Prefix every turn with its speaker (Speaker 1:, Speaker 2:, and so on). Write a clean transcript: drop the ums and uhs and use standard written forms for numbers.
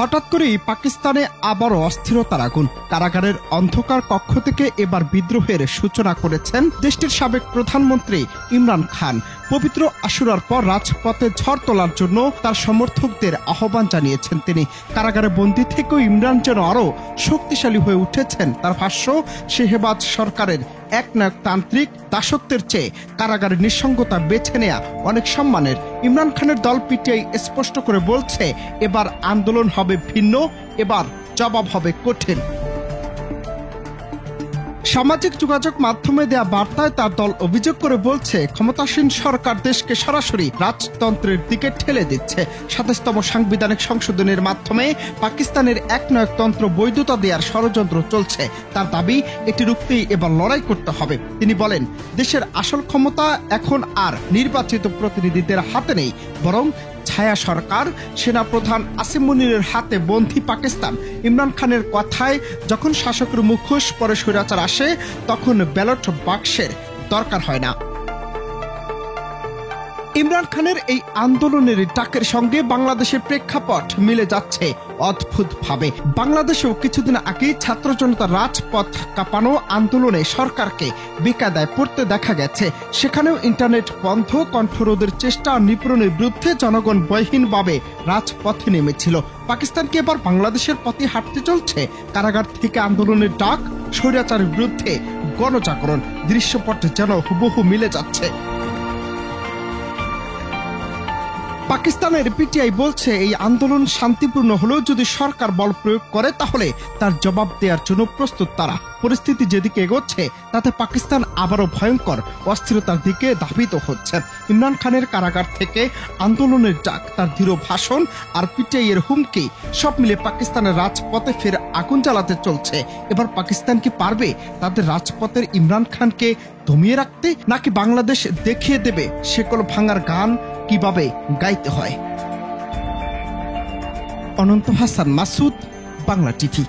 Speaker 1: হঠাৎ করেই পাকিস্তানে আবারও অস্থিরতার আগুন। কারাগারের অন্ধকার কক্ষ থেকে এবার বিদ্রোহের সূচনা করেছেন দেশটির সাবেক প্রধানমন্ত্রী ইমরান খান। পবিত্র আশুরার পর রাজপথে ঝড় তোলার জন্য তার সমর্থকদের আহ্বান জানিয়েছেন তিনি। কারাগারে বন্দী থেকেও ইমরান যেন আরও শক্তিশালী হয়ে উঠেছেন। তার ভাষ্য, শেহবাজ সরকারের একনায়কতান্ত্রিক দাসত্বের চেয়ে কারাগারের নিঃসঙ্গতা বেছে নেয়া অনেক সম্মানের। ইমরান খানের দল পিটিআই স্পষ্ট করে বলছে, এবার আন্দোলন হবে ভিন্ন, এবার জবাব হবে কঠিন। সামাজিক যোগাযোগ মাধ্যমে দেয়া বার্তায় তার দল অভিযোগ করে বলছে, ক্ষমতাসীন সরকার দেশকে সরাসরি রাজতন্ত্রের দিকে ঠেলে দিচ্ছে। ২৭তম সাংবিধানিক সংশোধনের মাধ্যমে পাকিস্তানের একনায়কতন্ত্র বৈধতা দেওয়ার ষড়যন্ত্র চলছে। তার দাবি, এটি রুখতেই এবার লড়াই করতে হবে। তিনি বলেন, দেশের আসল ক্ষমতা এখন আর নির্বাচিত প্রতিনিধিদের হাতে নেই, বরং ছায়া সরকার, সেনাপ্রধান আসিম মুনিরের হাতে বন্দী পাকিস্তান। ইমরান খানের কথায়, যখন শাসকের মুখোশ পরে স্বৈরাচার আসে, তখন ব্যালট বাক্সের দরকার হয় না। ইমরান খানের এই আন্দোলনের ডাকের সঙ্গে বাংলাদেশের প্রেক্ষাপট মিলে যাচ্ছে অদ্ভুতভাবে। বাংলাদেশেও কিছুদিন আগেই ছাত্র জনতার রাজপথ কাঁপানো আন্দোলনে সরকারকে বেকায়দায় পড়তে দেখা গেছে। সেখানেও ইন্টারনেট বন্ধ, কণ্ঠরোধের চেষ্টা, নিপীড়নের বিরুদ্ধে জনগণ বয়হীনভাবে রাজপথে নেমেছিল। পাকিস্তানকে এবার বাংলাদেশের পথে হাঁটতে চলছে। কারাগার থেকে আন্দোলনের ডাক, স্বৈরাচারের বিরুদ্ধে গণজাগরণ, দৃশ্যপট যেন হুবহু মিলে যাচ্ছে। পাকিস্তানের পিটিআই বলছে, এই আন্দোলন শান্তিপূর্ণ হলেও যদি সরকার বল প্রয়োগ করে, তাহলে তার জবাব দেওয়ার জন্য প্রস্তুত তারা। পরিস্থিতি যেদিকে এগোচ্ছে, তাতে পাকিস্তান আবারও ভয়ঙ্কর অস্থিরতার দিকে ধাবিত হচ্ছে। ইমরান খানের কারাগার থেকে আন্দোলনের ডাক, তার দৃঢ় ভাষণ আর পিটিআই এর হুমকি, সব মিলে পাকিস্তানের রাজপথে ফের আগুন জ্বালাতে চলছে। এবার পাকিস্তান কি পারবে তাদের রাজপথের ইমরান খানকে দমিয়ে রাখতে, নাকি বাংলাদেশ দেখিয়ে দেবে শেকল ভাঙার গান কিভাবে গাইতে হয়? অনন্ত হাসান মাসুদ, বাংলা টিভি।